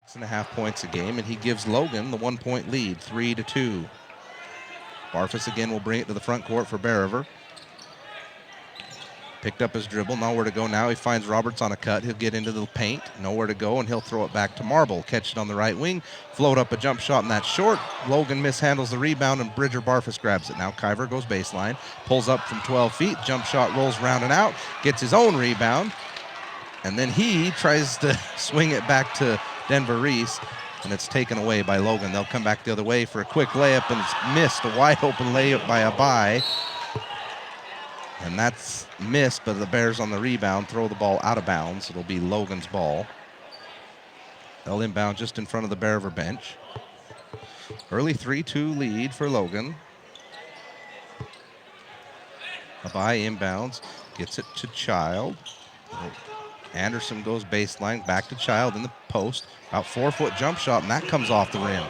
6.5 points a game, and he gives Logan the 1-point lead, 3-2. Barfus again will bring it to the front court for Beriver. Picked up his dribble, nowhere to go now. He finds Roberts on a cut. He'll get into the paint, nowhere to go, and he'll throw it back to Marble. Catch it on the right wing, float up a jump shot, and that's short. Logan mishandles the rebound, and Bridger Barfus grabs it. Now Kyver goes baseline, pulls up from 12 feet, jump shot rolls round and out, gets his own rebound, and then he tries to swing it back to Denver Reese, and it's taken away by Logan. They'll come back the other way for a quick layup, and it's missed. A wide open layup by Abai. And that's missed, but the Bears on the rebound throw the ball out of bounds. It'll be Logan's ball. They'll inbound just in front of the Beriver bench. Early 3-2 lead for Logan. Abai inbounds, gets it to Child. Anderson goes baseline, back to Child in the post. About 4-foot jump shot, and that comes off the rim.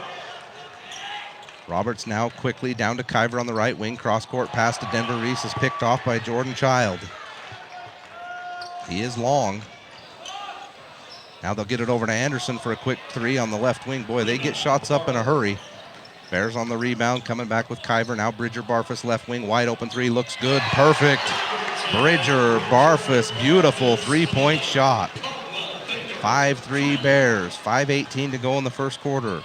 Roberts now quickly down to Kyver on the right wing. Cross-court pass to Denver Reese is picked off by Jordan Child. He is long. Now they'll get it over to Anderson for a quick three on the left wing. Boy, they get shots up in a hurry. Bears on the rebound, coming back with Kyver. Now Bridger Barfus left wing, wide open three, looks good, perfect. Bridger Barfus, beautiful three-point shot. 5-3 Bears, 5:18 to go in the first quarter.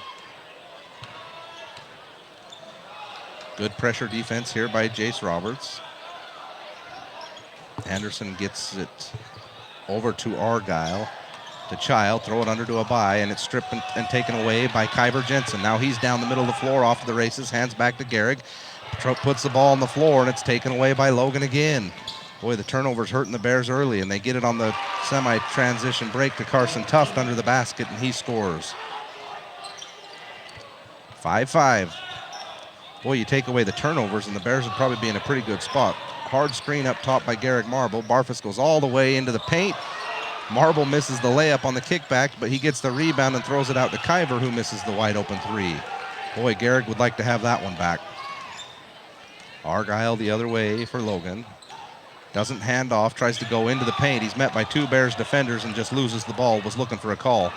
Good pressure defense here by Jace Roberts. Anderson gets it over to Argyle. To Child, throw it under to Abai, and it's stripped and taken away by Kyver Jensen. Now he's down the middle of the floor off of the races, hands back to Gehrig. Puts the ball on the floor, and it's taken away by Logan again. Boy, the turnover's hurting the Bears early, and they get it on the semi-transition break to Carson Tuft under the basket, and he scores. 5-5. Boy, you take away the turnovers, and the Bears would probably be in a pretty good spot. Hard screen up top by Gehrig Marble. Barfus goes all the way into the paint. Marble misses the layup on the kickback, but he gets the rebound and throws it out to Kyver, who misses the wide open three. Boy, Gehrig would like to have that one back. Argyle the other way for Logan. Doesn't hand off, tries to go into the paint. He's met by two Bears defenders and just loses the ball, was looking for a call.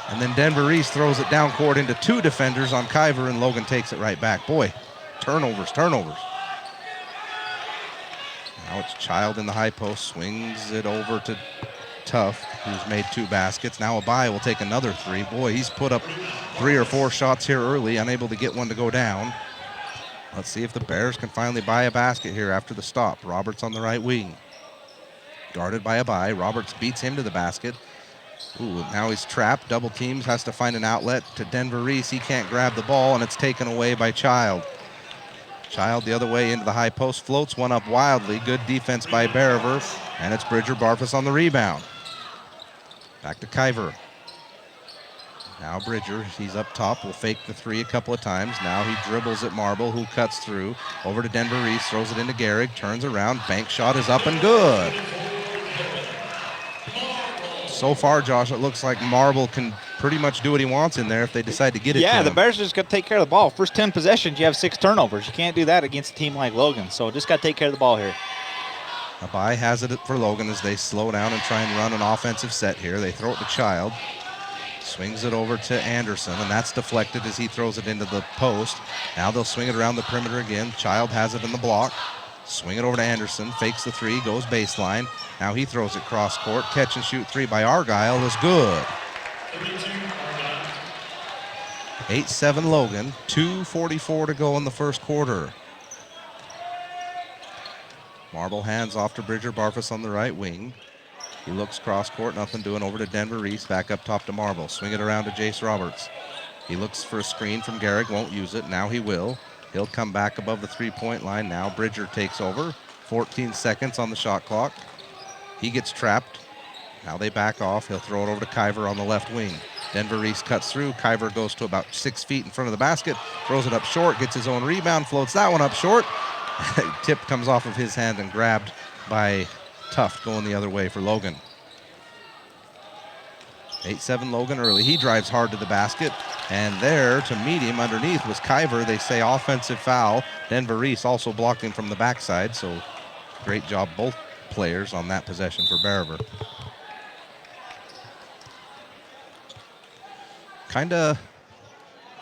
And then Denver Reese throws it down court into two defenders on Kyver, and Logan takes it right back. Boy, turnovers. Now it's Child in the high post, swings it over to Tuft, who's made two baskets. Now Abai will take another three. Boy, he's put up 3 or 4 shots here early, unable to get one to go down. Let's see if the Bears can finally buy a basket here after the stop. Roberts on the right wing. Guarded by Abai. Roberts beats him to the basket. Ooh, now he's trapped. Double teams, has to find an outlet to Denver Reese. He can't grab the ball, and it's taken away by Child. Child the other way into the high post, floats one up wildly. Good defense by Beriver, and it's Bridger Barfus on the rebound. Back to Kyver. Now Bridger, he's up top, will fake the three a couple of times. Now he dribbles at Marble, who cuts through. Over to Denver Reese, throws it into Gehrig, turns around, bank shot is up and good. So far, Josh, it looks like Marble can pretty much do what he wants in there if they decide to get it to him. Yeah, the Bears just got to take care of the ball. First 10 possessions, you have 6 turnovers. You can't do that against a team like Logan, so just got to take care of the ball here. Abai has it for Logan as they slow down and try and run an offensive set here. They throw it to Child. Swings it over to Anderson, and that's deflected as he throws it into the post. Now they'll swing it around the perimeter again. Child has it in the block. Swing it over to Anderson, fakes the three, goes baseline. Now he throws it cross court. Catch and shoot three by Argyle is good. 8-7 Logan, 2:44 to go in the first quarter. Marble hands off to Bridger Barfus on the right wing. He looks cross court, nothing doing, over to Denver Reese, back up top to Marble. Swing it around to Jace Roberts. He looks for a screen from Gehrig, won't use it. Now he will. He'll come back above the three-point line. Now Bridger takes over. 14 seconds on the shot clock. He gets trapped. Now they back off. He'll throw it over to Kyver on the left wing. Denver Reese cuts through. Kyver goes to about 6 feet in front of the basket, throws it up short, gets his own rebound, floats that one up short. Tip comes off of his hand and grabbed by Tuft, going the other way for Logan. 8-7 Logan early. He drives hard to the basket, and there to meet him underneath was Kyver. They say offensive foul. Denver Reese also blocked him from the backside, so great job both players on that possession for Beriver. kind of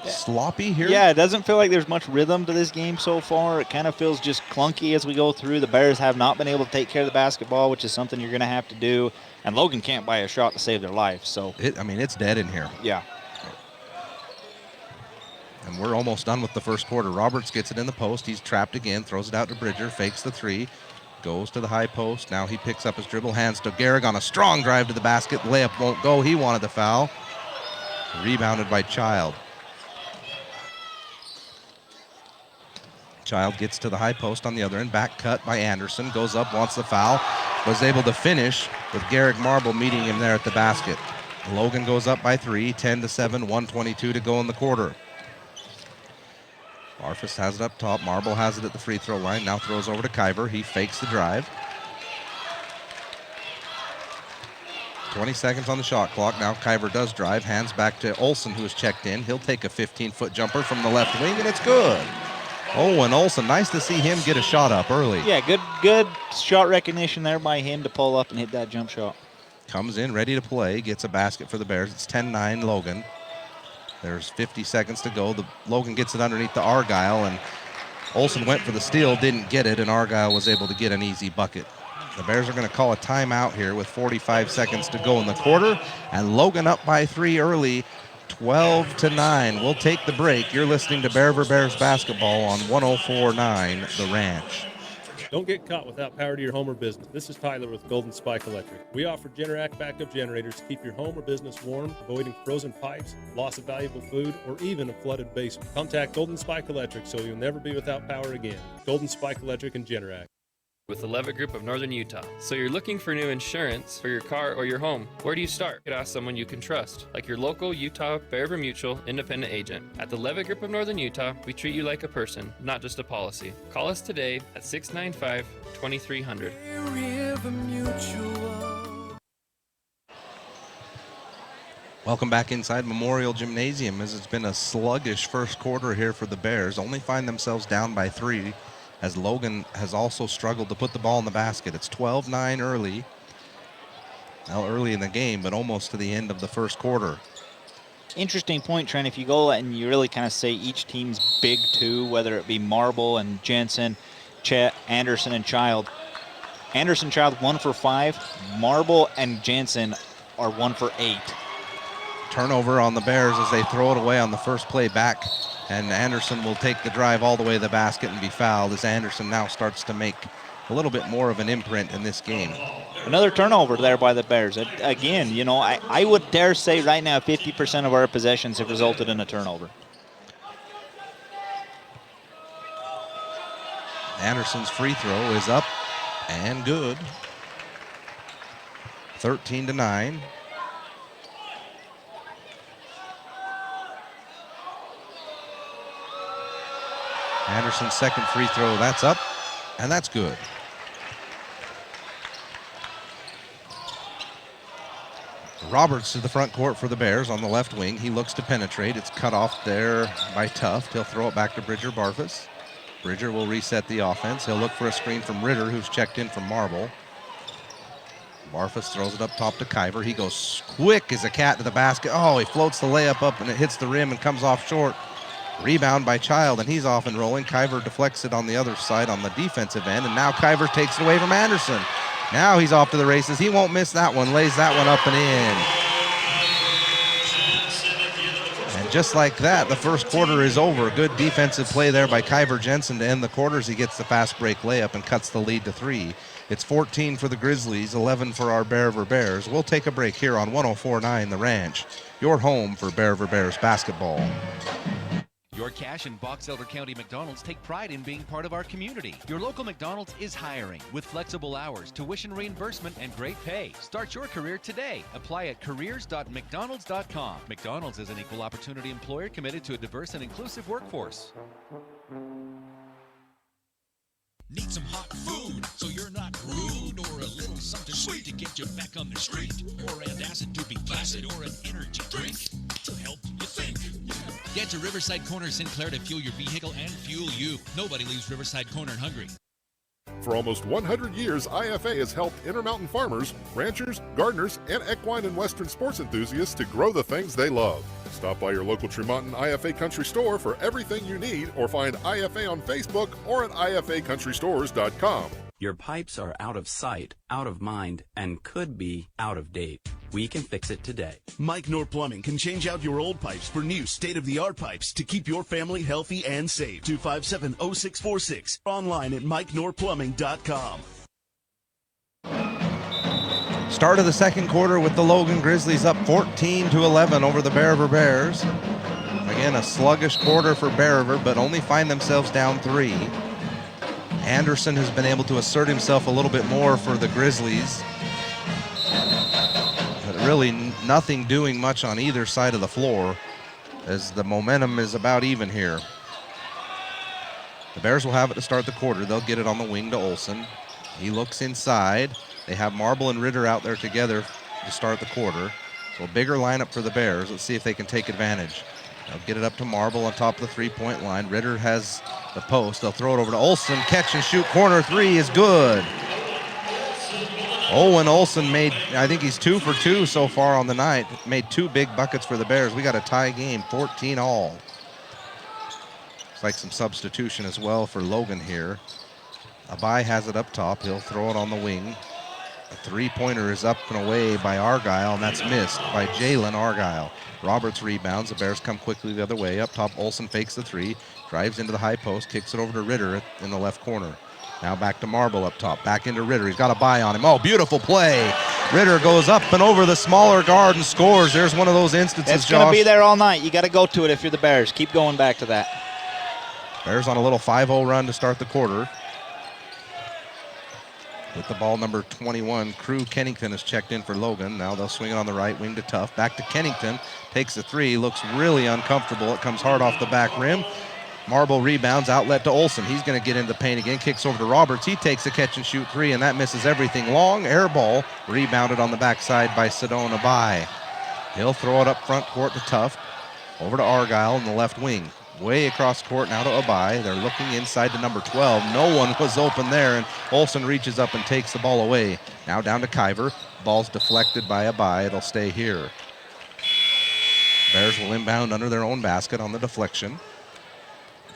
sloppy here. Yeah, it doesn't feel like there's much rhythm to this game so far. It kind of feels just clunky as we go through. The Bears have not been able to take care of the basketball, which is something you're going to have to do. And Logan can't buy a shot to save their life. So it's dead in here. Yeah. And we're almost done with the first quarter. Roberts gets it in the post. He's trapped again, throws it out to Bridger, fakes the three, goes to the high post. Now he picks up his dribble, hands to Gehrig on a strong drive to the basket. The layup won't go. He wanted the foul. Rebounded by Child. Child gets to the high post on the other end. Back cut by Anderson. Goes up, wants the foul. Was able to finish with Gehrig Marble meeting him there at the basket. Logan goes up by 3, 10-7, 1:22 to go in the quarter. Barfus has it up top. Marble has it at the free throw line. Now throws over to Kyver. He fakes the drive. 20 seconds on the shot clock. Now Kyver does drive. Hands back to Olsen, who is checked in. He'll take a 15-foot jumper from the left wing, and it's good. Owen Olsen, nice to see him get a shot up early. Yeah, good shot recognition there by him to pull up and hit that jump shot. Comes in ready to play. Gets a basket for the Bears. It's 10-9 Logan. There's 50 seconds to go. Logan gets it underneath the Argyle, and Olsen went for the steal, didn't get it, and Argyle was able to get an easy bucket. The Bears are going to call a timeout here with 45 seconds to go in the quarter, and Logan up by 3 early, 12-9. We'll take the break. You're listening to Bears basketball on 104.9 The Ranch. Don't get caught without power to your home or business. This is Tyler with Golden Spike Electric. We offer Generac backup generators to keep your home or business warm, avoiding frozen pipes, loss of valuable food, or even a flooded basement. Contact Golden Spike Electric so you'll never be without power again. Golden Spike Electric and Generac. With the Levitt Group of Northern Utah. So you're looking for new insurance for your car or your home. Where do you start? You could ask someone you can trust, like your local Utah Bear River Mutual independent agent. At the Levitt Group of Northern Utah, we treat you like a person, not just a policy. Call us today at 695-2300. Welcome back inside Memorial Gymnasium, as it's been a sluggish first quarter here for the Bears. Only find themselves down by 3, as Logan has also struggled to put the ball in the basket. It's 12-9 early. Well, early in the game, but almost to the end of the first quarter. Interesting point, Trent. If you go and you really kind of say each team's big two, whether it be Marble and Jensen, Chet, Anderson, and Child. Anderson, Child 1 for 5. Marble and Jensen are 1 for 8. Turnover on the Bears as they throw it away on the first play back. And Anderson will take the drive all the way to the basket and be fouled, as Anderson now starts to make a little bit more of an imprint in this game. Another turnover there by the Bears. Again, you know, I would dare say right now 50% of our possessions have resulted in a turnover. Anderson's free throw is up and good. 13-9. Anderson's second free throw, that's up, and that's good. Roberts to the front court for the Bears on the left wing. He looks to penetrate. It's cut off there by Tuft. He'll throw it back to Bridger Barfus. Bridger will reset the offense. He'll look for a screen from Ritter, who's checked in from Marble. Barfus throws it up top to Kyver. He goes quick as a cat to the basket. Oh, he floats the layup up, and it hits the rim and comes off short. Rebound by Child, and he's off and rolling. Kyver deflects it on the other side on the defensive end, and now Kyver takes it away from Anderson. Now he's off to the races. He won't miss that one. Lays that one up and in. And just like that, the first quarter is over. Good defensive play there by Kyver Jensen to end the quarters. He gets the fast break layup and cuts the lead to 3. It's 14 for the Grizzlies, 11 for our Bear River Bears. We'll take a break here on 104.9 The Ranch, your home for Bear River Bears basketball. Your Cache and Box Elder County McDonald's take pride in being part of our community. Your local McDonald's is hiring with flexible hours, tuition reimbursement, and great pay. Start your career today. Apply at careers.mcdonalds.com. McDonald's is an equal opportunity employer committed to a diverse and inclusive workforce. Need some hot food so you're not rude, or a little something sweet to get you back on the street, or antacid to be placid, or an energy drink to help you think. Get to Riverside Corner Sinclair to fuel your vehicle and fuel you. Nobody leaves Riverside Corner hungry. For almost 100 years, IFA has helped Intermountain farmers, ranchers, gardeners, and equine and western sports enthusiasts to grow the things they love. Stop by your local Tremonton IFA Country Store for everything you need, or find IFA on Facebook or at ifacountrystores.com. Your pipes are out of sight, out of mind, and could be out of date. We can fix it today. Mike Nor Plumbing can change out your old pipes for new state-of-the-art pipes to keep your family healthy and safe. 257-0646. Online at MikeNorPlumbing.com. Start of the second quarter with the Logan Grizzlies up 14-11 over the Bear River Bears. Again, a sluggish quarter for Bear River, but only find themselves down 3. Anderson has been able to assert himself a little bit more for the Grizzlies. But really nothing doing much on either side of the floor, as the momentum is about even here. The Bears will have it to start the quarter. They'll get it on the wing to Olsen. He looks inside. They have Marble and Ritter out there together to start the quarter. So a bigger lineup for the Bears. Let's see if they can take advantage. They'll get it up to Marble on top of the three-point line. Ritter has the post. They'll throw it over to Olsen. Catch and shoot. Corner three is good. Owen Olsen made, I think he's 2 for 2 so far on the night. Made 2 big buckets for the Bears. We got a tie game, 14 all. Looks like some substitution as well for Logan here. Abai has it up top. He'll throw it on the wing. A three-pointer is up and away by Argyle, and that's missed by Jalen Argyle. Roberts rebounds. The Bears come quickly the other way. Up top, Olsen fakes the three, drives into the high post, kicks it over to Ritter in the left corner. Now back to Marble up top, back into Ritter. He's got a buy on him. Oh, beautiful play. Ritter goes up and over the smaller guard and scores. There's one of those instances, It's going to be there all night. You got to go to it if you're the Bears. Keep going back to that. Bears on a little 5-0 run to start the quarter. With the ball, number 21, Crew Kennington is checked in for Logan. Now they'll swing it on the right wing to Tuff. Back to Kennington. Takes the three. Looks really uncomfortable. It comes hard off the back rim. Marble rebounds. Outlet to Olsen. He's going to get into the paint again. Kicks over to Roberts. He takes a catch and shoot three, and that misses everything. Long air ball. Rebounded on the backside by Sedona Abai. He'll throw it up front court to Tuff. Over to Argyle in the left wing. Way across court now to Abai. They're looking inside to number 12. No one was open there, and Olsen reaches up and takes the ball away. Now down to Kiver. Ball's deflected by Abai. It'll stay here. Bears will inbound under their own basket on the deflection.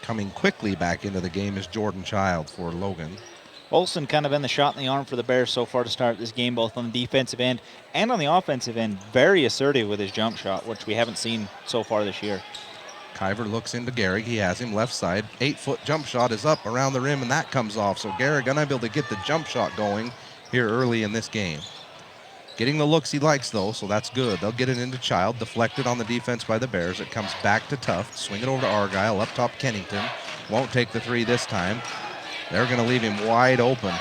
Coming quickly back into the game is Jordan Child for Logan. Olsen kind of been the shot in the arm for the Bears so far to start this game, both on the defensive end and on the offensive end. Very assertive with his jump shot, which we haven't seen so far this year. Kiver looks into Gehrig. He has him left side. 8-foot jump shot is up around the rim, and that comes off. So Gehrig unable to get the jump shot going here early in this game. Getting the looks he likes, though, so that's good. They'll get it into Child. Deflected on the defense by the Bears. It comes back to Tuff. Swing it over to Argyle. Up top, Kennington. Won't take the three this time. They're going to leave him wide open.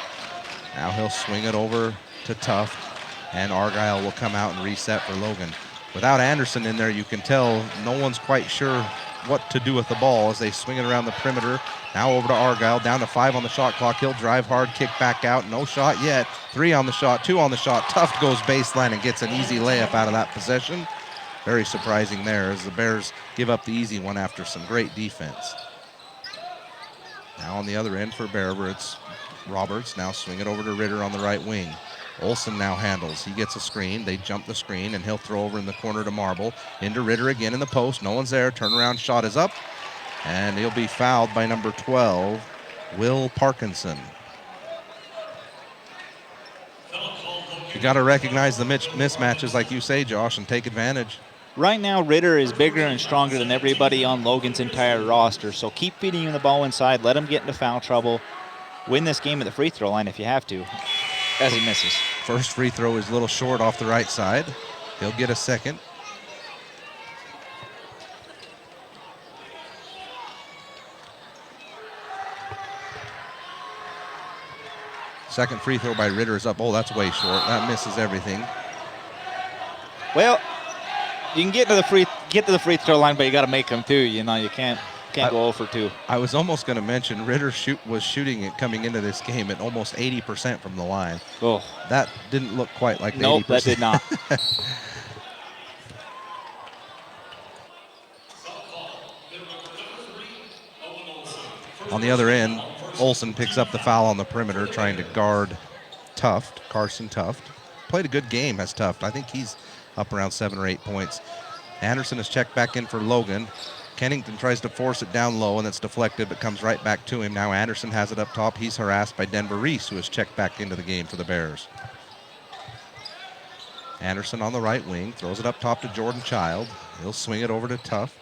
Now he'll swing it over to Tuff, and Argyle will come out and reset for Logan. Without Anderson in there, you can tell no one's quite sure what to do with the ball as they swing it around the perimeter. Now over to Argyle, down to 5 on the shot clock. He'll drive hard, kick back out. No shot yet. 3 on the shot, 2 on the shot. Tuff goes baseline and gets an easy layup out of that possession. Very surprising there as the Bears give up the easy one after some great defense. Now on the other end for Bear River, it's Roberts. Now swing it over to Ritter on the right wing. Olsen now handles. He gets a screen. They jump the screen, and he'll throw over in the corner to Marble. Into Ritter again in the post. No one's there. Turnaround shot is up, and he'll be fouled by number 12, Will Parkinson. You got to recognize the mismatches, like you say, Josh, and take advantage. Right now, Ritter is bigger and stronger than everybody on Logan's entire roster, so keep feeding him the ball inside. Let him get into foul trouble. Win this game at the free throw line if you have to, as he misses. First free throw is a little short off the right side. He'll get a second. Second free throw by Ritter is up. Oh, that's way short. That misses everything. Well, you can get to the free throw line, but you got to make them too. You know, you can't go 0 for 2. I was almost going to mention Ritter was shooting it coming into this game at almost 80% from the line. Oh, that didn't look quite like the 80%. Nope, that did not. On the other end, Olsen picks up the foul on the perimeter, trying to guard Carson Tuft. Played a good game as Tuft. I think he's up around 7 or 8 points. Anderson is checked back in for Logan. Kennington tries to force it down low, and it's deflected, but comes right back to him. Now Anderson has it up top. He's harassed by Denver Reese, who is checked back into the game for the Bears. Anderson on the right wing, throws it up top to Jordan Child. He'll swing it over to Tuft.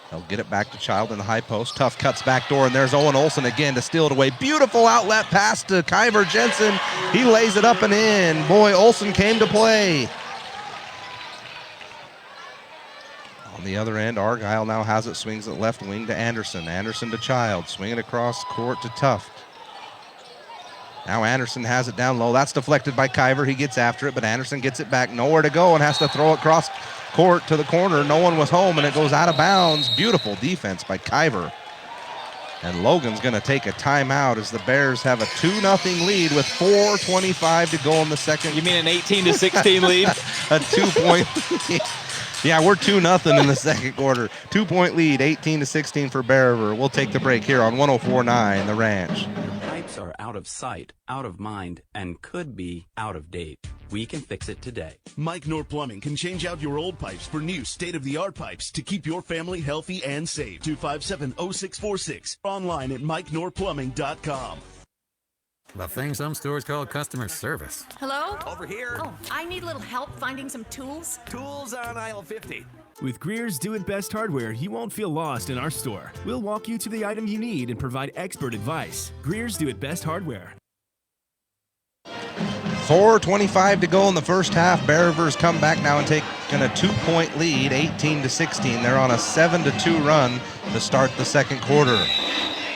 He'll get it back to Child in the high post. Tuft cuts back door, and there's Owen Olsen again to steal it away. Beautiful outlet pass to Kyver Jensen. He lays it up and in. Boy, Olsen came to play. On the other end, Argyle now has it, swings it left wing to Anderson. Anderson to Child, swing it across court to Tuft. Now Anderson has it down low. That's deflected by Kyver. He gets after it, but Anderson gets it back. Nowhere to go and has to throw it across court to the corner. No one was home, and it goes out of bounds. Beautiful defense by Kyver. And Logan's going to take a timeout as the Bears have a 2-0 lead with 4:25 to go in the second. You mean an 18-16 lead? A 2-point lead. Yeah, we're 2-0 in the second quarter. 2-point lead, 18-16 for Bear River. We'll take the break here on 104.9 The Ranch. Pipes are out of sight, out of mind, and could be out of date. We can fix it today. Mike Nor Plumbing can change out your old pipes for new state-of-the-art pipes to keep your family healthy and safe. 257-0646. Online at MikeNorPlumbing.com. The thing some stores call customer service. Hello? Over here. Oh, I need a little help finding some tools. Tools on aisle 50. With Greer's Do It Best Hardware, you won't feel lost in our store. We'll walk you to the item you need and provide expert advice. Greer's Do It Best Hardware. 4:25 to go in the first half. Bear River's come back now and taken a 2-point lead, 18-16. They're on a 7-2 run to start the second quarter.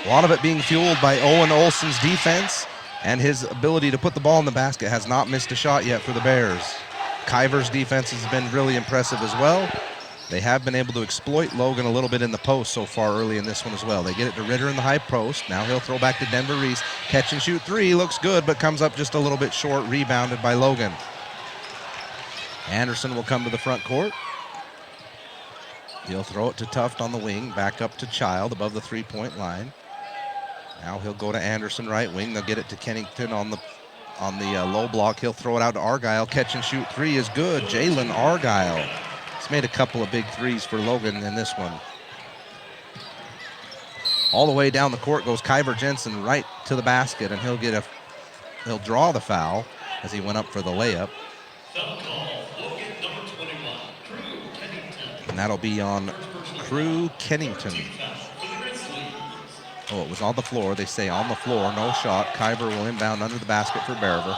A lot of it being fueled by Owen Olsen's defense, and his ability to put the ball in the basket has not missed a shot yet for the Bears. Kyver's defense has been really impressive as well. They have been able to exploit Logan a little bit in the post so far early in this one as well. They get it to Ritter in the high post. Now he'll throw back to Denver Reese. Catch and shoot three. Looks good, but comes up just a little bit short. Rebounded by Logan. Anderson will come to the front court. He'll throw it to Tuft on the wing. Back up to Child above the three-point line. Now he'll go to Anderson right wing. They'll get it to Kennington on the low block. He'll throw it out to Argyle. Catch and shoot three is good. Jalen Argyle. He's made a couple of big threes for Logan in this one. All the way down the court goes Kyver Jensen right to the basket, and he'll draw the foul as he went up for the layup. And that'll be on Crew Kennington. Oh, it was on the floor. They say on the floor, no shot. Kyver will inbound under the basket for Bear River.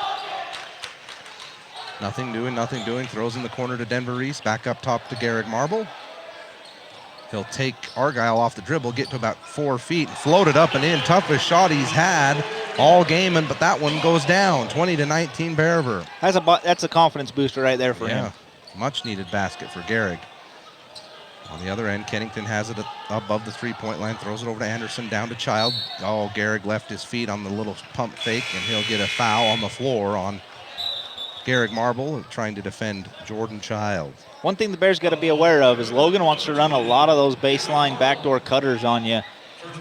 Nothing doing. Throws in the corner to Denver Reese. Back up top to Garrick Marble. He'll take Argyle off the dribble, get to about 4 feet, float it up and in. Toughest shot he's had all game, but that one goes down. 20-19 Bear River. That's a confidence booster right there for him. Much needed basket for Garrick. On the other end, Kennington has it above the three-point line, throws it over to Anderson, down to Child. Oh, Garrick left his feet on the little pump fake, and he'll get a foul on the floor on Garrick Marble, trying to defend Jordan Child. One thing the Bears got to be aware of is Logan wants to run a lot of those baseline backdoor cutters on you.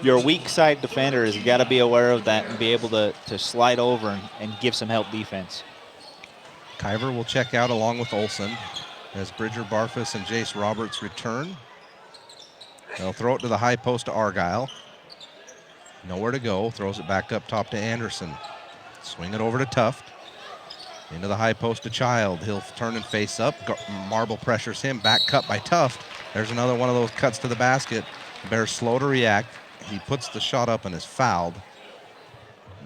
Your weak side defender has got to be aware of that and be able to slide over and give some help defense. Kyver will check out along with Olsen as Bridger Barfus and Jace Roberts return. They'll throw it to the high post to Argyle. Nowhere to go. Throws it back up top to Anderson. Swing it over to Tuft. Into the high post to Child. He'll turn and face up. Marble pressures him. Back cut by Tuft. There's another one of those cuts to the basket. Bears slow to react. He puts the shot up and is fouled.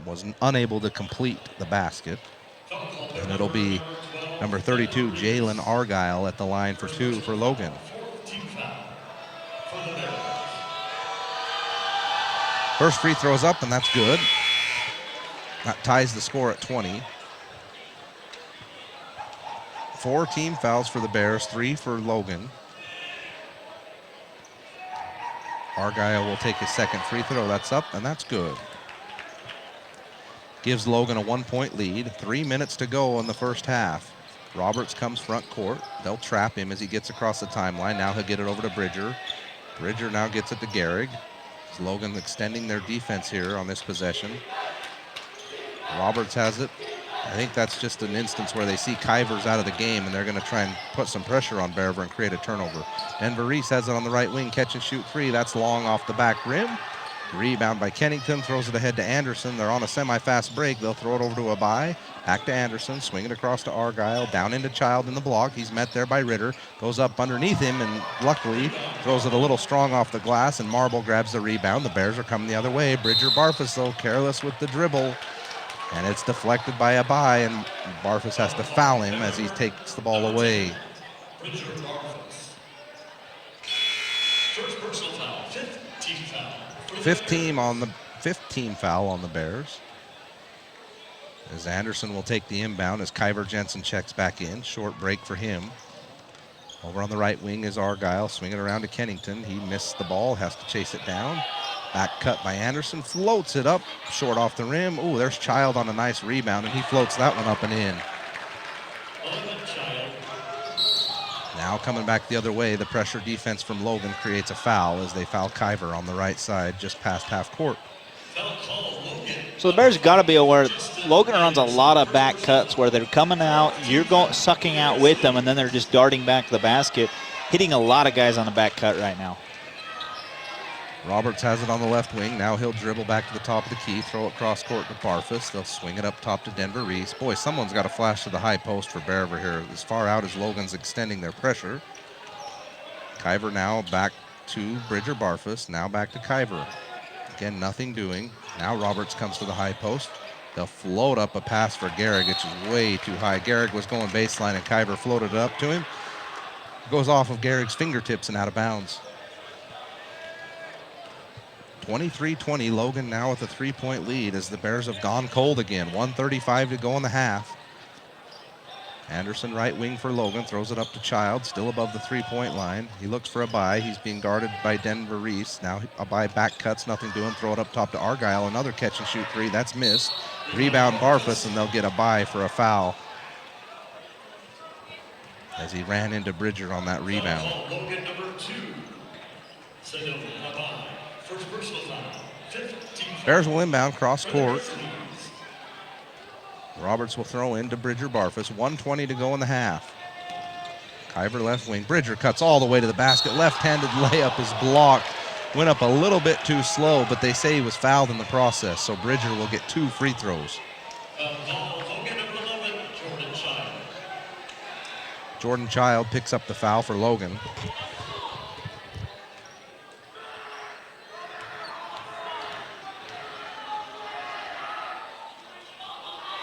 Was unable to complete the basket. And it'll be number 32, Jalen Argyle, at the line for two for Logan. First free throw's up, and that's good. That ties the score at 20. 4 team fouls for the Bears, 3 for Logan. Argyle will take his second free throw. That's up, and that's good. Gives Logan a 1-point lead. 3 minutes to go in the first half. Roberts comes front court. They'll trap him as he gets across the timeline. Now he'll get it over to Bridger. Bridger now gets it to Gehrig. Logan extending their defense here on this possession. Roberts has it. I think that's just an instance where they see Kivers out of the game, and they're going to try and put some pressure on Bearver and create a turnover. Denver Reese has it on the right wing, catch and shoot three. That's long off the back rim. Rebound by Kennington, throws it ahead to Anderson. They're on a semi-fast break. They'll throw it over to Abai. Back to Anderson, swing it across to Argyle, down into Child in the block. He's met there by Ritter, goes up underneath him, and luckily throws it a little strong off the glass, and Marble grabs the rebound. The Bears are coming the other way. Bridger Barfus, though, careless with the dribble, and it's deflected by Abai, and Barfus has to foul him as he takes the ball away. First personal foul, 15 foul. 15 foul on the Bears. As Anderson will take the inbound as Kyver Jensen checks back in. Short break for him. Over on the right wing is Argyle, swinging around to Kennington. He missed the ball, has to chase it down. Back cut by Anderson, floats it up, short off the rim. Ooh, there's Child on a nice rebound, and he floats that one up and in. Now coming back the other way, the pressure defense from Logan creates a foul as they foul Kyver on the right side, just past half court. So the Bears got to be aware, Logan runs a lot of back cuts where they're coming out, you're sucking out with them, and then they're just darting back to the basket, hitting a lot of guys on the back cut right now. Roberts has it on the left wing. Now he'll dribble back to the top of the key, throw it cross court to Barfus. They'll swing it up top to Denver Reese. Boy, someone's got to flash to the high post for Bearver here. As far out as Logan's extending their pressure. Kyver now back to Bridger Barfus. Now back to Kyver. Again, nothing doing. Now Roberts comes to the high post. They'll float up a pass for Gehrig, which is way too high. Gehrig was going baseline, and Kyver floated it up to him. Goes off of Gehrig's fingertips and out of bounds. 23-20, Logan now with a 3-point lead as the Bears have gone cold again. 1:35 to go in the half. Anderson right wing for Logan, throws it up to Child, still above the 3-point line. He looks for Abai. He's being guarded by Denver Reese. Now Abai back cuts, nothing doing. Throw it up top to Argyle. Another catch and shoot three. That's missed. Rebound Barfus, and they'll get Abai for a foul as he ran into Bridger on that rebound. Logan number 2. Send over Abai. First personal foul, 15 foul. Bears will inbound cross court. Roberts will throw in to Bridger Barfus. 1:20 to go in the half. Kyver left wing. Bridger cuts all the way to the basket. Left-handed layup is blocked. Went up a little bit too slow, but they say he was fouled in the process, so Bridger will get 2 free throws. Logan number 11, Jordan Child. Jordan Child picks up the foul for Logan.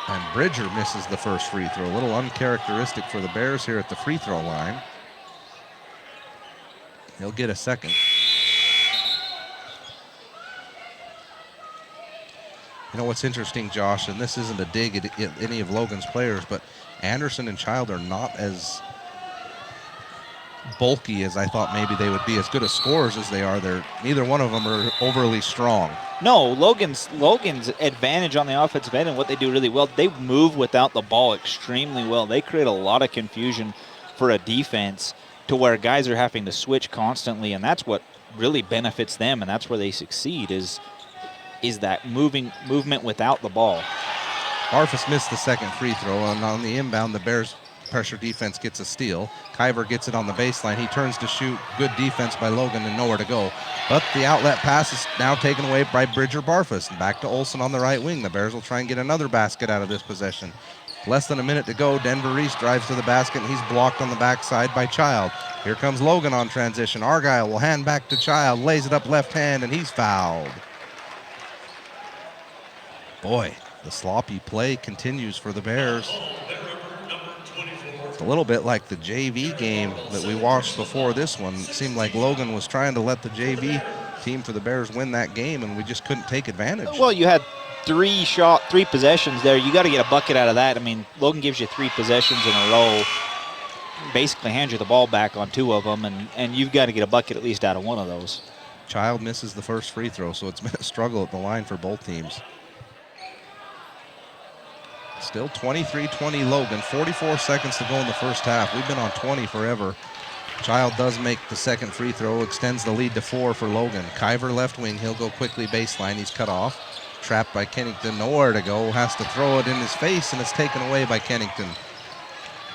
And Bridger misses the first free throw. A little uncharacteristic for the Bears here at the free throw line. He'll get a second. You know what's interesting, Josh, and this isn't a dig at any of Logan's players, but Anderson and Child are not as bulky as I thought maybe they would be, as good as scorers as they are. Neither one of them are overly strong. No, Logan's advantage on the offensive end and what they do really well, they move without the ball extremely well. They create a lot of confusion for a defense to where guys are having to switch constantly, and that's what really benefits them, and that's where they succeed is that movement without the ball. Barfus missed the second free throw, and on the inbound, the Bears pressure defense gets a steal. Kyver gets it on the baseline. He turns to shoot. Good defense by Logan and nowhere to go. But the outlet pass is now taken away by Bridger Barfus. And back to Olsen on the right wing. The Bears will try and get another basket out of this possession. Less than a minute to go. Denver Reese drives to the basket, and he's blocked on the backside by Child. Here comes Logan on transition. Argyle will hand back to Child, lays it up left hand, and he's fouled. Boy, the sloppy play continues for the Bears. It's a little bit like the JV game that we watched before this one. It seemed like Logan was trying to let the JV team for the Bears win that game, and we just couldn't take advantage. Well, you had three possessions there. You got to get a bucket out of that. I mean, Logan gives you 3 possessions in a row, basically hands you the ball back on 2 of them, and you've got to get a bucket at least out of one of those. Child misses the first free throw, so it's been a struggle at the line for both teams. Still 23-20 Logan, 44 seconds to go in the first half. We've been on 20 forever. Child does make the second free throw, extends the lead to 4 for Logan. Kyver left wing, he'll go quickly baseline, he's cut off. trapped by Kennington, nowhere to go, has to throw it in his face, and it's taken away by Kennington.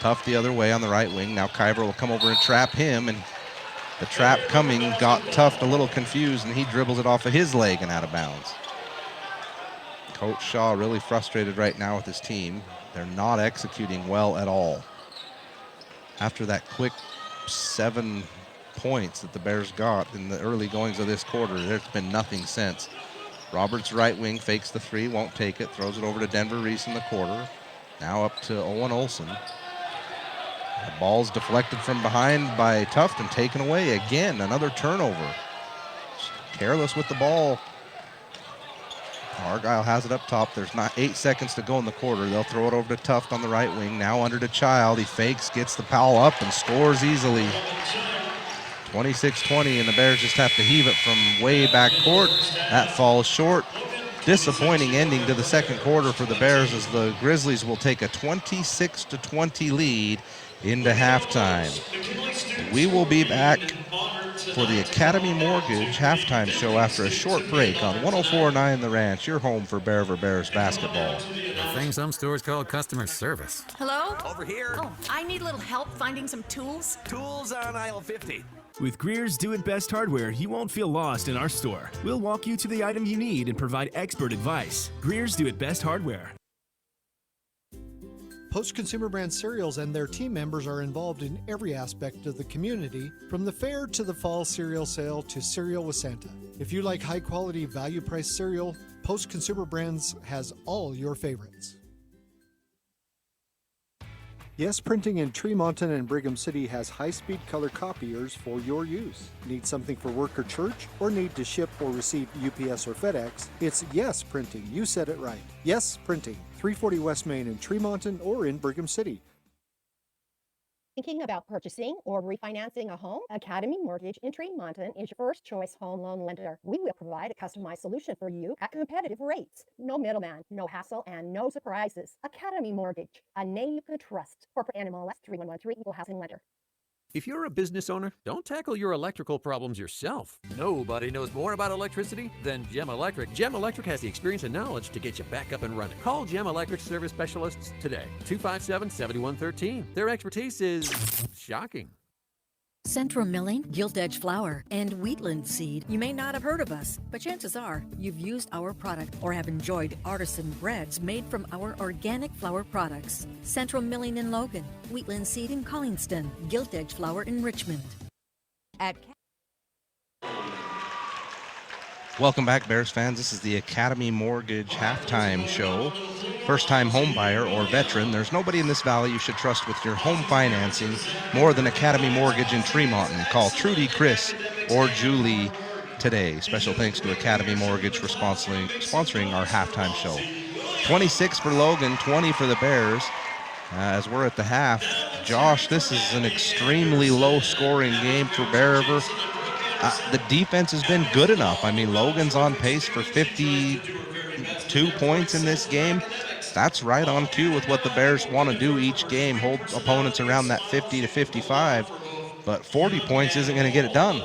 Tough the other way on the right wing. Now Kyber will come over and trap him, and the trap coming got Tuft a little confused, and he dribbles it off of his leg and out of bounds. Coach Shaw really frustrated right now with his team. They're not executing well at all. After that quick 7 points that the Bears got in the early goings of this quarter, there's been nothing since. Roberts right wing fakes the three, won't take it, throws it over to Denver Reese in the quarter. Now up to Owen Olsen. The ball's deflected from behind by Tuft and taken away again. Another turnover. Careless with the ball. Argyle has it up top. There's not 8 seconds to go in the quarter. They'll throw it over to Tuft on the right wing. Now under to Child. He fakes, gets the foul up, and scores easily. 26-20, and the Bears just have to heave it from way back court. That falls short. Disappointing ending to the second quarter for the Bears, as the Grizzlies will take a 26-20 lead into halftime. We will be back for the Academy Mortgage halftime show after a short break on 104.9 The Ranch, your home for Bears basketball. The thing some stores call customer service. Hello? Over here. Oh, I need a little help finding some tools. Tools on aisle 50. With Greer's Do It Best hardware, you won't feel lost in our store. We'll walk you to the item you need and provide expert advice. Greer's Do It Best hardware. Post Consumer Brand Cereals and their team members are involved in every aspect of the community, from the fair to the fall cereal sale to Cereal with Santa. If you like high-quality, value-priced cereal, Post Consumer Brands has all your favorites. Yes Printing in Tremonton and Brigham City has high-speed color copiers for your use. Need something for work or church, or need to ship or receive UPS or FedEx? It's Yes Printing. You said it right. Yes Printing, 340 West Main in Tremonton or in Brigham City. Thinking about purchasing or refinancing a home? Academy Mortgage in Tremonton is your first choice home loan lender. We will provide a customized solution for you at competitive rates. No middleman, no hassle, and no surprises. Academy Mortgage, a name you can trust. Corporate NMLS 3113, Equal Housing Lender. If you're a business owner, don't tackle your electrical problems yourself. Nobody knows more about electricity than Gem Electric. Gem Electric has the experience and knowledge to get you back up and running. Call Gem Electric service specialists today, 257-7113. Their expertise is shocking. Central Milling, Gilt Edge Flour, and Wheatland Seed. You may not have heard of us, but chances are you've used our product or have enjoyed artisan breads made from our organic flour products. Central Milling in Logan, Wheatland Seed in Collingston, Gilt Edge Flour in Richmond. Welcome back, Bears fans. This is the Academy Mortgage halftime show. First-time home buyer or veteran, there's nobody in this valley you should trust with your home financing more than Academy Mortgage in Tremonton. Call Trudy, Chris, or Julie today. Special thanks to Academy Mortgage for sponsoring our halftime show. 26 for Logan, 20 for the Bears. As we're at the half, Josh, this is an extremely low-scoring game for Bear River. The defense has been good enough. I mean, Logan's on pace for 52 points in this game. That's right on cue with what the Bears want to do each game, hold opponents around that 50 to 55. But 40 points isn't going to get it done.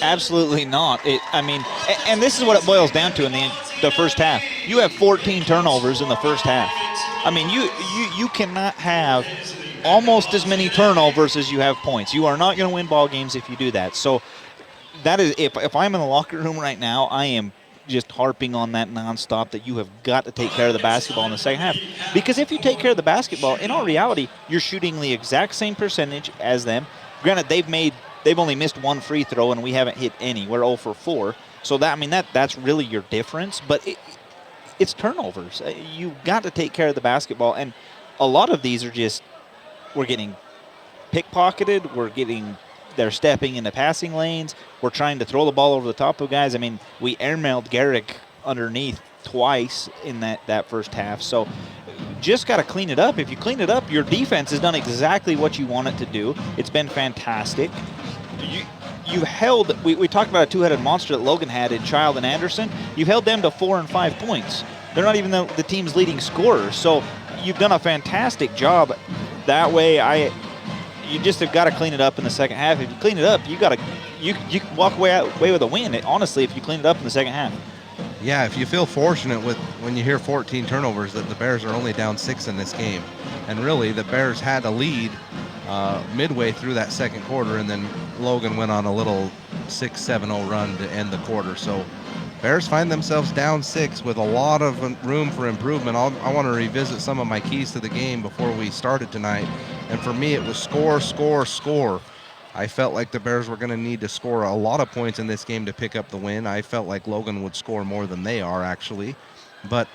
Absolutely not. And this is what it boils down to in the first half. You have 14 turnovers in the first half. I mean, you cannot have almost as many turnovers as you have points. You are not going to win ball games if you do that. So that is, if I'm in the locker room right now, I am just harping on that nonstop that you have got to take care of the basketball in the second half. Because if you take care of the basketball, in all reality, you're shooting the exact same percentage as them. Granted, they've only missed one free throw and we haven't hit any. We're 0 for 4. So that's really your difference. But it's turnovers. You've got to take care of the basketball. And a lot of these are just, we're getting pickpocketed. They're stepping into passing lanes. We're trying to throw the ball over the top of guys. I mean, we airmailed Garrick underneath twice in that first half. So just got to clean it up. If you clean it up, your defense has done exactly what you want it to do. It's been fantastic. You held, we talked about a two-headed monster that Logan had in Child and Anderson. You've held them to 4 and 5 points. They're not even the team's leading scorers. So you've done a fantastic job that way. You just have got to clean it up in the second half. If you clean it up, you can walk away with a win. Honestly, if you clean it up in the second half. Yeah, if you feel fortunate when you hear 14 turnovers that the Bears are only down 6 in this game. And really, the Bears had a lead midway through that second quarter, and then Logan went on a little 6-7-0 run to end the quarter. So Bears find themselves down 6 with a lot of room for improvement. I want to revisit some of my keys to the game before we started tonight. And for me, it was score, score, score. I felt like the Bears were going to need to score a lot of points in this game to pick up the win. I felt like Logan would score more than they are, actually. But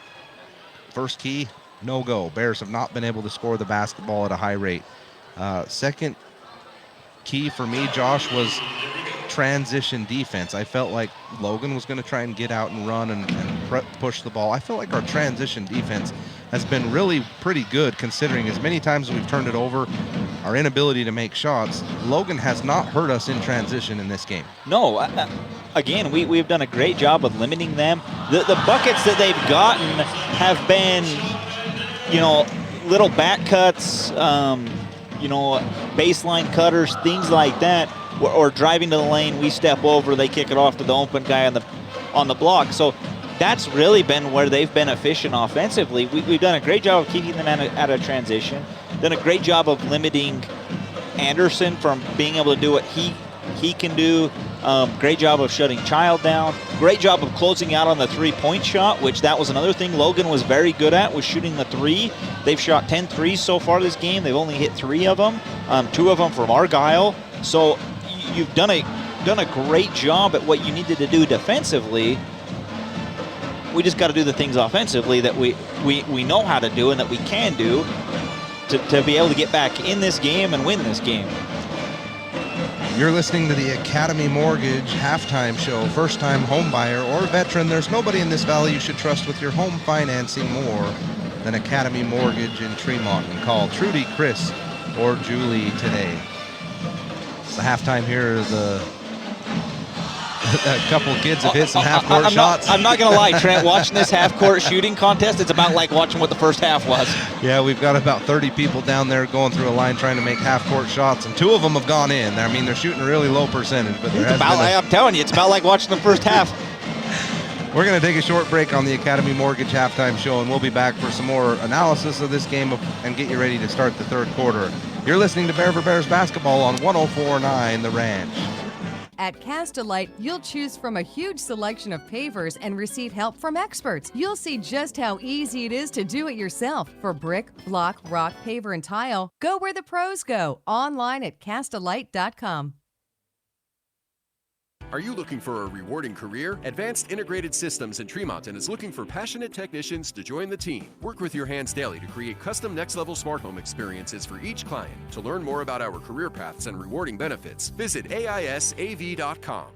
first key, no go. Bears have not been able to score the basketball at a high rate. Second key for me, Josh, was transition defense. I felt like Logan was going to try and get out and run and push the ball. I felt like our transition defense has been really pretty good, considering as many times as we've turned it over, our inability to make shots. Logan has not hurt us in transition in this game. No, again, we've done a great job of limiting them. The buckets that they've gotten have been, little back cuts, baseline cutters, things like that, or driving to the lane, we step over, they kick it off to the open guy on the block. So that's really been where they've been efficient offensively. We've done a great job of keeping them out of transition, done a great job of limiting Anderson from being able to do what he can do. Great job of shutting Child down. Great job of closing out on the three-point shot, which that was another thing Logan was very good at, was shooting the three. They've shot 10 threes so far this game. They've only hit 3 of them, 2 of them from Argyle. So you've done a great job at what you needed to do defensively. We just got to do the things offensively that we know how to do and that we can do to be able to get back in this game and win this game. You're listening to the Academy Mortgage halftime show. First-time home buyer or veteran, there's nobody in this valley you should trust with your home financing more than Academy Mortgage in Tremont. And call Trudy, Chris, or Julie today. It's the halftime here. A couple of kids have hit some half-court shots. I'm not going to lie, Trent, watching this half-court shooting contest, it's about like watching what the first half was. Yeah, we've got about 30 people down there going through a line trying to make half-court shots, and 2 of them have gone in. I mean, they're shooting a really low percentage, but I'm telling you, it's about like watching the first half. We're going to take a short break on the Academy Mortgage halftime show, and we'll be back for some more analysis of this game and get you ready to start the third quarter. You're listening to Bear for Bears basketball on 104.9 The Ranch. At Castellite, you'll choose from a huge selection of pavers and receive help from experts. You'll see just how easy it is to do it yourself. For brick, block, rock, paver, and tile, go where the pros go. Online at Castellite.com. Are you looking for a rewarding career? Advanced Integrated Systems in Tremonton is looking for passionate technicians to join the team. Work with your hands daily to create custom next-level smart home experiences for each client. To learn more about our career paths and rewarding benefits, visit AISAV.com.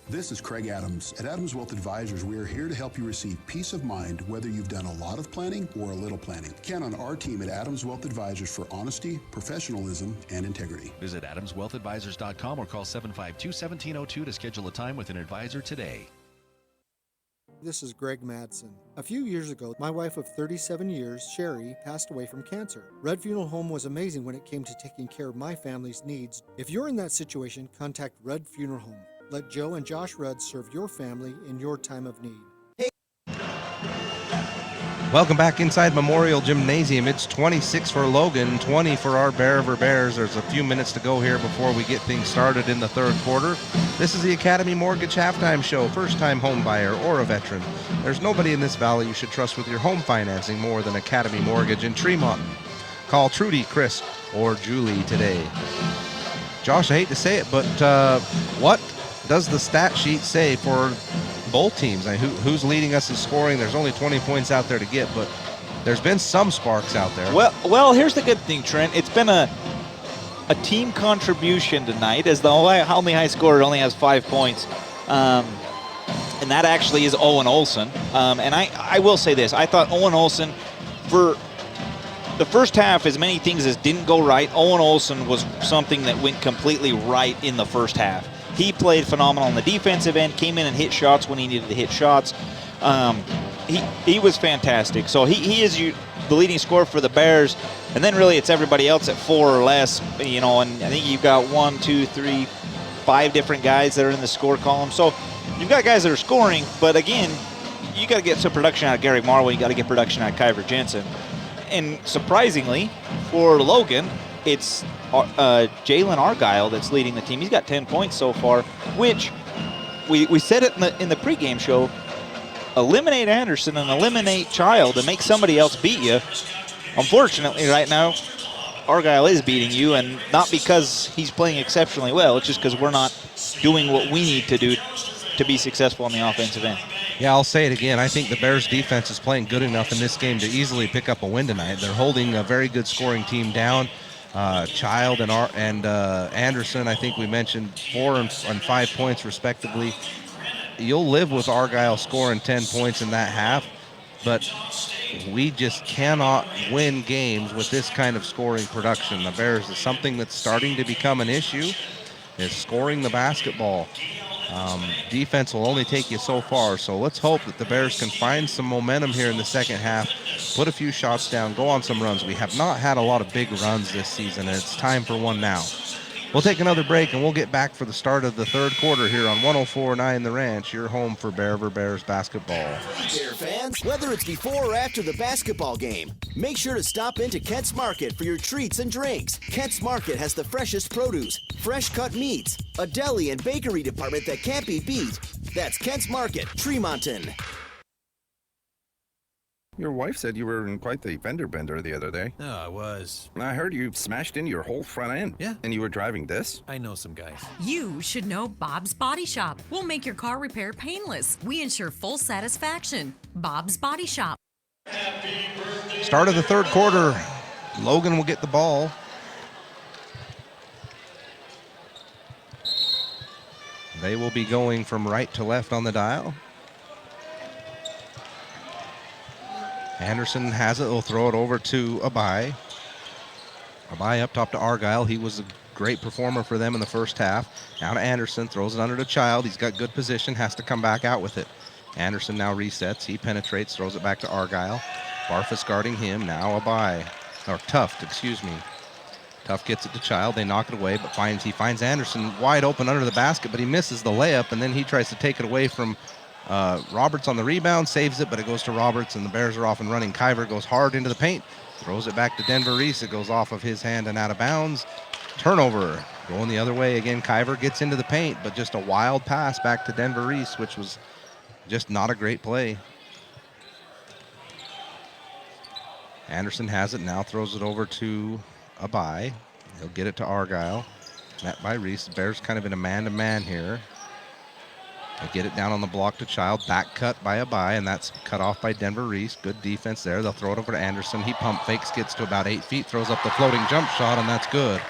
This is Craig Adams. At Adams Wealth Advisors, we are here to help you receive peace of mind whether you've done a lot of planning or a little planning. Count on our team at Adams Wealth Advisors for honesty, professionalism, and integrity. Visit AdamsWealthAdvisors.com or call 752-1702 to schedule a time with an advisor today. This is Greg Madsen. A few years ago, my wife of 37 years, Sherry, passed away from cancer. Red Funeral Home was amazing when it came to taking care of my family's needs. If you're in that situation, contact Red Funeral Home. Let Joe and Josh Rudd serve your family in your time of need. Welcome back inside Memorial Gymnasium. It's 26 for Logan, 20 for our Bear for Bears. There's a few minutes to go here before we get things started in the third quarter. This is the Academy Mortgage halftime show. First-time home buyer or a veteran, there's nobody in this valley you should trust with your home financing more than Academy Mortgage in Tremont. Call Trudy, Chris, or Julie today. Josh, I hate to say it, but what does the stat sheet say for both teams? Who's leading us in scoring? There's only 20 points out there to get, but there's been some sparks out there. Well, here's the good thing, Trent. It's been a team contribution tonight, as the only high scorer only has 5 points, and that actually is Owen Olsen. And I will say this: I thought Owen Olsen, for the first half, as many things as didn't go right, Owen Olsen was something that went completely right in the first half. He played phenomenal on the defensive end, came in and hit shots when he needed to hit shots. He was fantastic. So he is the leading scorer for the Bears. And then really it's everybody else at 4 or less, and I think you've got 1, 2, 3, 5 different guys that are in the score column. So you've got guys that are scoring, but again, you got to get some production out of Gary Marwell. You got to get production out of Kyver Jensen. And surprisingly, for Logan, it's Jalen Argyle that's leading the team. He's got 10 points so far, which we said it in the pregame show. Eliminate Anderson and eliminate Child and make somebody else beat you. Unfortunately, right now, Argyle is beating you, and not because he's playing exceptionally well. It's just because we're not doing what we need to do to be successful on the offensive end. Yeah, I'll say it again. I think the Bears defense is playing good enough in this game to easily pick up a win tonight. They're holding a very good scoring team down. Child and Anderson, I think we mentioned 4 and 5 points respectively. You'll live with Argyle scoring 10 points in that half, but we just cannot win games with this kind of scoring production. The Bears is something that's starting to become an issue, is scoring the basketball. Defense will only take you so far, so let's hope that the Bears can find some momentum here in the second half, put a few shots down, go on some runs. We have not had a lot of big runs this season, and it's time for one now. We'll take another break, and we'll get back for the start of the third quarter here on 104.9 The Ranch, your home for Bears basketball. Bear fans, whether it's before or after the basketball game, make sure to stop into Kent's Market for your treats and drinks. Kent's Market has the freshest produce, fresh cut meats, a deli and bakery department that can't be beat. That's Kent's Market, Tremonton. Your wife said you were in quite the fender bender the other day. No, I was. I heard you smashed in your whole front end. Yeah. And you were driving this? I know some guys. You should know Bob's Body Shop. We'll make your car repair painless. We ensure full satisfaction. Bob's Body Shop. Start of the third quarter. Logan will get the ball. They will be going from right to left on the dial. Anderson has it. He'll throw it over to Abai. Abai up top to Argyle. He was a great performer for them in the first half. Now to Anderson. Throws it under to Child. He's got good position. Has to come back out with it. Anderson now resets. He penetrates. Throws it back to Argyle. Barfus guarding him. Now Abai. Or Tuft, excuse me. Tuft gets it to Child. They knock it away, but he finds Anderson wide open under the basket, but he misses the layup, and then he tries to take it away from Roberts on the rebound, saves it, but it goes to Roberts, and the Bears are off and running. Kyver goes hard into the paint, throws it back to Denver Reese. It goes off of his hand and out of bounds. Turnover. Going the other way again. Kyver gets into the paint, but just a wild pass back to Denver Reese, which was just not a great play. Anderson has it now, throws it over to Abai. He'll get it to Argyle. Met by Reese. The Bears kind of in a man-to-man here. They get it down on the block to Child. Back cut by Abai, and that's cut off by Denver Reese. Good defense there. They'll throw it over to Anderson. He pump fakes, gets to about 8 feet, throws up the floating jump shot, and that's good.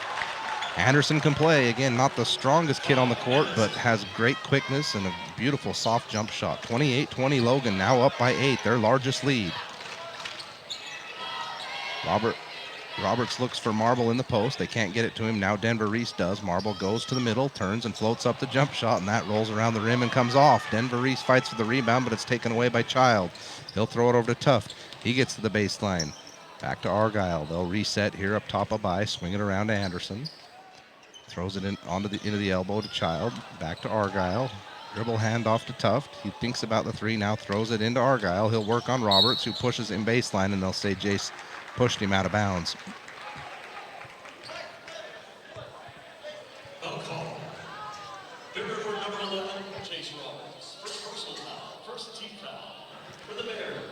Anderson can play. Again, not the strongest kid on the court, but has great quickness and a beautiful soft jump shot. 28-20 Logan, now up by 8, their largest lead. Roberts looks for Marble in the post. They can't get it to him. Now Denver Reese does. Marble goes to the middle, turns and floats up the jump shot, and that rolls around the rim and comes off. Denver Reese fights for the rebound, but it's taken away by Child. He'll throw it over to Tuft. He gets to the baseline. Back to Argyle. They'll reset here up top of Abai. Swing it around to Anderson. Throws it into the elbow to Child. Back to Argyle. Dribble handoff to Tuft. He thinks about the three, now throws it into Argyle. He'll work on Roberts, who pushes him baseline, and they'll say Jace pushed him out of bounds.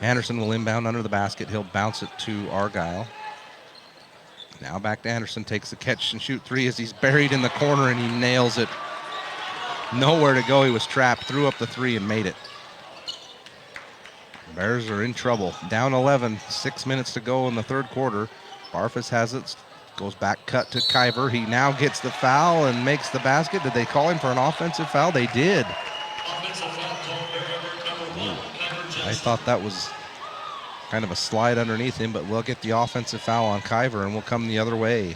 Anderson will inbound under the basket. He'll bounce it to Argyle. Now back to Anderson. Takes the catch and shoot three as he's buried in the corner, and he nails it. Nowhere to go. He was trapped. Threw up the three and made it. The Bears are in trouble. Down 11. 6 minutes to go in the third quarter. Barfus has it. Goes back cut to Kyver. He now gets the foul and makes the basket. Did they call him for an offensive foul? They did. I thought that was kind of a slide underneath him, but we'll get the offensive foul on Kyver, and we'll come the other way.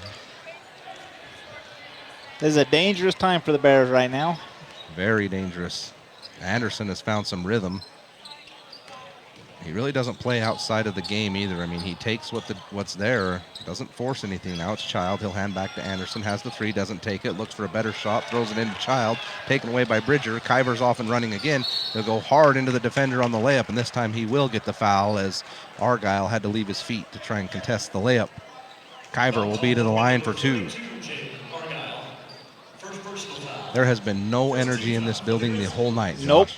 This is a dangerous time for the Bears right now. Very dangerous. Anderson has found some rhythm. He really doesn't play outside of the game either. I mean, he takes what's there, doesn't force anything. Now it's Child. He'll hand back to Anderson. Has the three, doesn't take it. Looks for a better shot, throws it into Child. Taken away by Bridger. Kyver's off and running again. He'll go hard into the defender on the layup, and this time he will get the foul as Argyle had to leave his feet to try and contest the layup. Kyver will be to the line for two. There has been no energy in this building the whole night, Josh. Nope.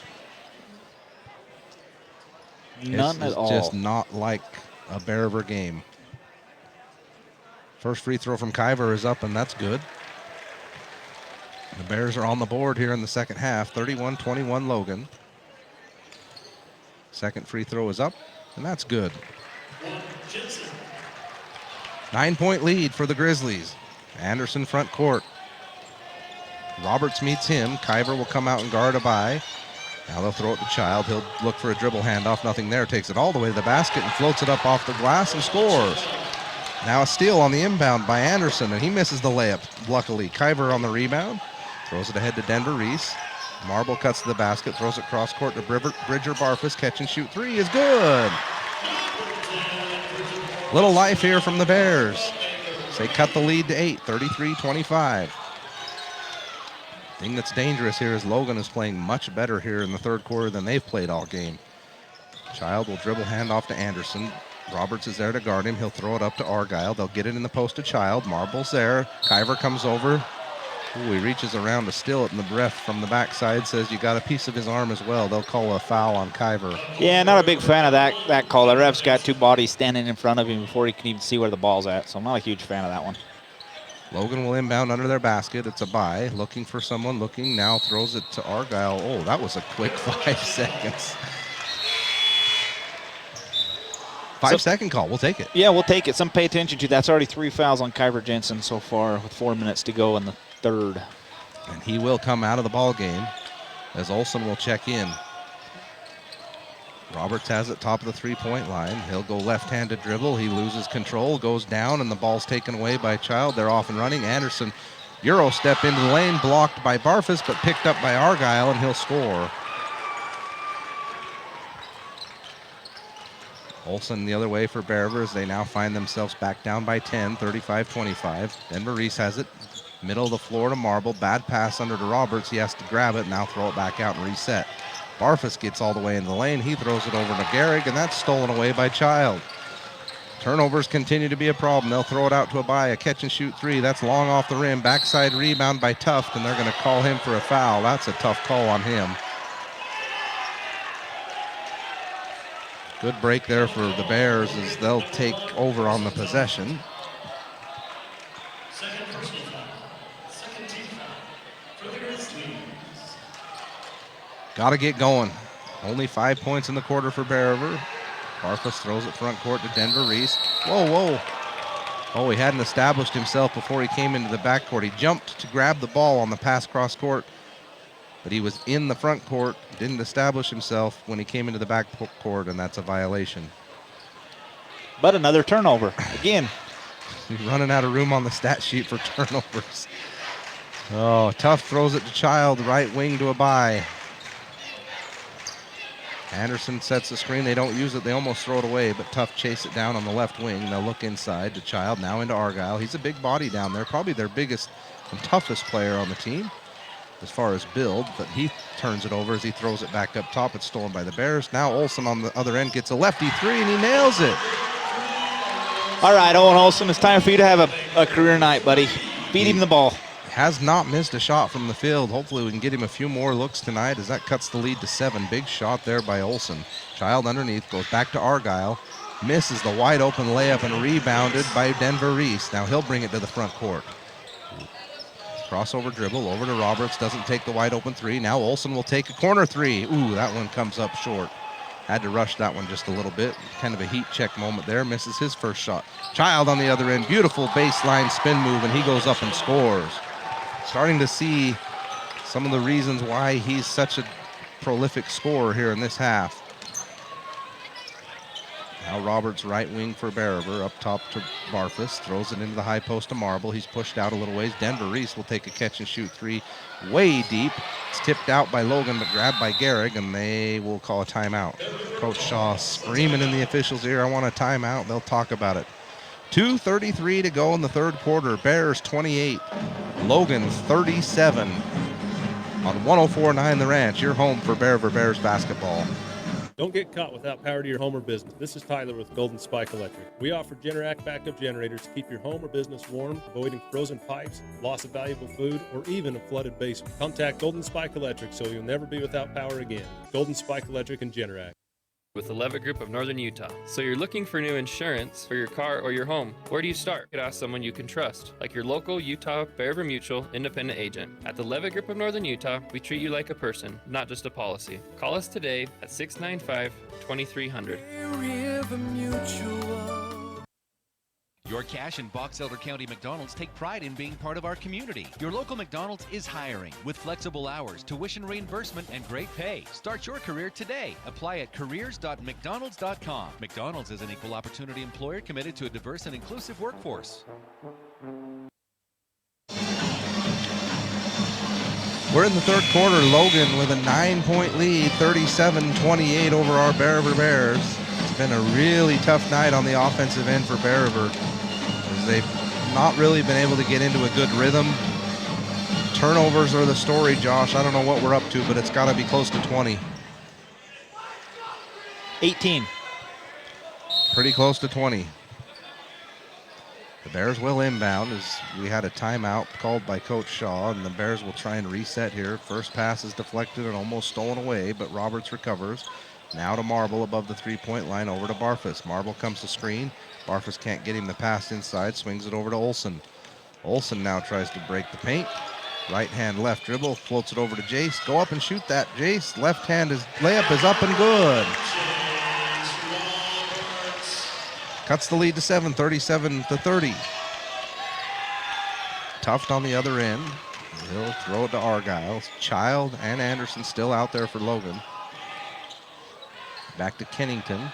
None It's at all. just not like a Bear River game. First free throw from Kyver is up, and that's good. The Bears are on the board here in the second half. 31-21 Logan. Second free throw is up, and that's good. 9-point lead for the Grizzlies. Anderson front court. Roberts meets him. Kyver will come out and guard Abai. Now they'll throw it to Child. He'll look for a dribble handoff. Nothing there. Takes it all the way to the basket and floats it up off the glass and scores. Now a steal on the inbound by Anderson, and he misses the layup, luckily. Kyver on the rebound. Throws it ahead to Denver Reese. Marble cuts to the basket. Throws it cross court to Bridger Barfus. Catch and shoot three is good. Little life here from the Bears. They cut the lead to 8, 33-25. Thing that's dangerous here is Logan is playing much better here in the third quarter than they've played all game. Child will dribble handoff to Anderson. Roberts is there to guard him. He'll throw it up to Argyle. They'll get it in the post to Child. Marble's there. Kyver comes over. Ooh, he reaches around to steal it, and the ref from the backside says you got a piece of his arm as well. They'll call a foul on Kyver. Yeah, not a big fan of that call. The ref's got two bodies standing in front of him before he can even see where the ball's at, so I'm not a huge fan of that one. Logan will inbound under their basket. It's Abai looking for someone, looking now, throws it to Argyle. Oh, that was a quick 5 seconds. 5-second call, we'll take it. Yeah, we'll take it. Something to pay attention to. That's already 3 fouls on Kyver Jensen so far with 4 minutes to go in the third. And he will come out of the ball game as Olsen will check in. Roberts has it top of the three-point line. He'll go left-handed dribble. He loses control, goes down, and the ball's taken away by Child. They're off and running. Anderson, Euro step into the lane, blocked by Barfus, but picked up by Argyle, and he'll score. Olsen the other way for Bear River as they now find themselves back down by 10, 35-25. Denver Reese has it. Middle of the floor to Marble. Bad pass under to Roberts. He has to grab it, now throw it back out and reset. Barfus gets all the way in the lane. He throws it over to Gehrig, and that's stolen away by Child. Turnovers continue to be a problem. They'll throw it out to Abai, a catch and shoot three. That's long off the rim. Backside rebound by Tuft, and they're going to call him for a foul. That's a tough call on him. Good break there for the Bears as they'll take over on the possession. Got to get going. Only 5 points in the quarter for Bear River. Barfus throws it front court to Denver Reese. Whoa, whoa. Oh, he hadn't established himself before he came into the backcourt. He jumped to grab the ball on the pass cross court, but he was in the front court, didn't establish himself when he came into the back court, and that's a violation. But another turnover again. He's running out of room on the stat sheet for turnovers. Oh, Tuft throws it to Child, right wing to Abai. Anderson sets the screen. They don't use it. They almost throw it away, but Tuft chase it down on the left wing. They'll look inside to Child, now into Argyle. He's a big body down there, probably their biggest and toughest player on the team as far as build, but he turns it over as he throws it back up top. It's stolen by the Bears. Now Olsen on the other end gets a lefty three, and he nails it. All right, Owen Olsen, it's time for you to have a career night, buddy. Feed him the ball. Has not missed a shot from the field. Hopefully we can get him a few more looks tonight as that cuts the lead to 7. Big shot there by Olsen. Child underneath, goes back to Argyle. Misses the wide open layup and rebounded by Denver Reese. Now he'll bring it to the front court. Crossover dribble over to Roberts. Doesn't take the wide open three. Now Olsen will take a corner three. Ooh, that one comes up short. Had to rush that one just a little bit. Kind of a heat check moment there. Misses his first shot. Child on the other end. Beautiful baseline spin move, and he goes up and scores. Starting to see some of the reasons why he's such a prolific scorer here in this half. Now Roberts right wing for Bariver, up top to Barfus, throws it into the high post to Marble. He's pushed out a little ways. Denver Reese will take a catch and shoot three way deep. It's tipped out by Logan, but grabbed by Gehrig, and they will call a timeout. Coach Shaw screaming in the officials' ear, I want a timeout. They'll talk about it. 2:33 to go in the third quarter. Bears 28, Logan 37. On 104.9 The Ranch, your home for Bariver Bears basketball. Don't get caught without power to your home or business. This is Tyler with Golden Spike Electric. We offer Generac backup generators to keep your home or business warm, avoiding frozen pipes, loss of valuable food, or even a flooded basement. Contact Golden Spike Electric so you'll never be without power again. Golden Spike Electric and Generac. With the Levitt Group of Northern Utah. So you're looking for new insurance for your car or your home. Where do you start? You could ask someone you can trust, like your local Utah Beariver Mutual independent agent. At the Levitt Group of Northern Utah, we treat you like a person, not just a policy. Call us today at 695-2300. Your Cache and Box Elder County McDonald's take pride in being part of our community. Your local McDonald's is hiring with flexible hours, tuition reimbursement, and great pay. Start your career today. Apply at careers.mcdonalds.com. McDonald's is an equal opportunity employer committed to a diverse and inclusive workforce. We're in the third quarter. Logan with a 9-point lead, 37-28 over our Bariver Bears. It's been a really tough night on the offensive end for Bariver, as they've not really been able to get into a good rhythm. Turnovers are the story, Josh. I don't know what we're up to, but it's got to be close to 20. 18. Pretty close to 20. The Bears will inbound, as we had a timeout called by Coach Shaw, and the Bears will try and reset here. First pass is deflected and almost stolen away, but Roberts recovers. Now to Marble above the three-point line, over to Barfus. Marble comes to screen. Barfus can't get him the pass inside, swings it over to Olsen. Olsen now tries to break the paint. Right hand, left dribble, floats it over to Jace. Go up and shoot that, Jace. Left hand, layup is up and good. Cuts the lead to 7, 37-30. Tuft on the other end. He'll throw it to Argyle. Child and Anderson still out there for Logan. Back to Kennington.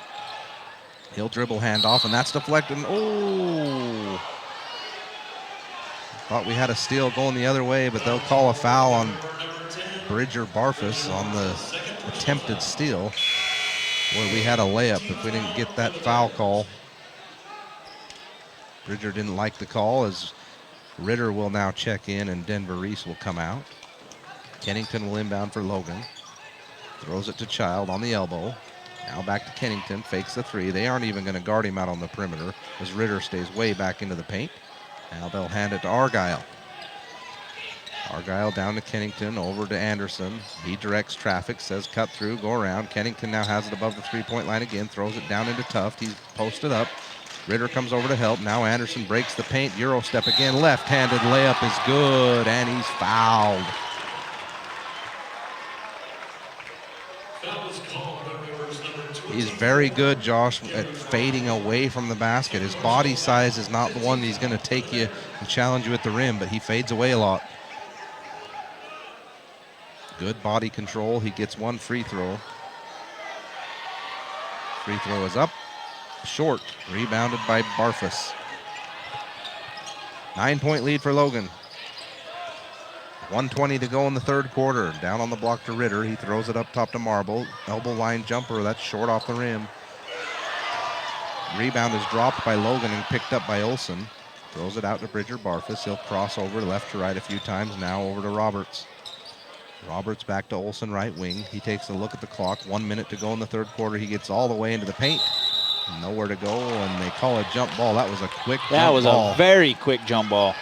He'll dribble handoff, and that's deflected. Oh! Thought we had a steal going the other way, but they'll call a foul on Bridger Barfus on the attempted steal. Boy, we had a layup if we didn't get that foul call. Bridger didn't like the call, as Ritter will now check in and Denver Reese will come out. Kennington will inbound for Logan. Throws it to Child on the elbow. Now back to Kennington, fakes the three. They aren't even going to guard him out on the perimeter, as Ritter stays way back into the paint. Now they'll hand it to Argyle. Argyle down to Kennington, over to Anderson. He directs traffic, says cut through, go around. Kennington now has it above the three-point line again, throws it down into Tuft. He's posted up. Ritter comes over to help. Now Anderson breaks the paint. Euro step again. Left-handed layup is good, and he's fouled. He's very good, Josh, at fading away from the basket. His body size is not the one he's going to take you and challenge you at the rim, but he fades away a lot. Good body control. He gets one free throw. Free throw is up. Short. Rebounded by Barfus. 9-point lead for Logan. 1:20 to go in the third quarter. Down on the block to Ritter. He throws it up top to Marble. Elbow line jumper. That's short off the rim. Rebound is dropped by Logan and picked up by Olsen. Throws it out to Bridger Barfus. He'll cross over left to right a few times. Now over to Roberts. Roberts back to Olsen, right wing. He takes a look at the clock. 1 minute to go in the third quarter. He gets all the way into the paint. Nowhere to go, and they call a jump ball. That was a quick jump ball. That was a very quick jump ball.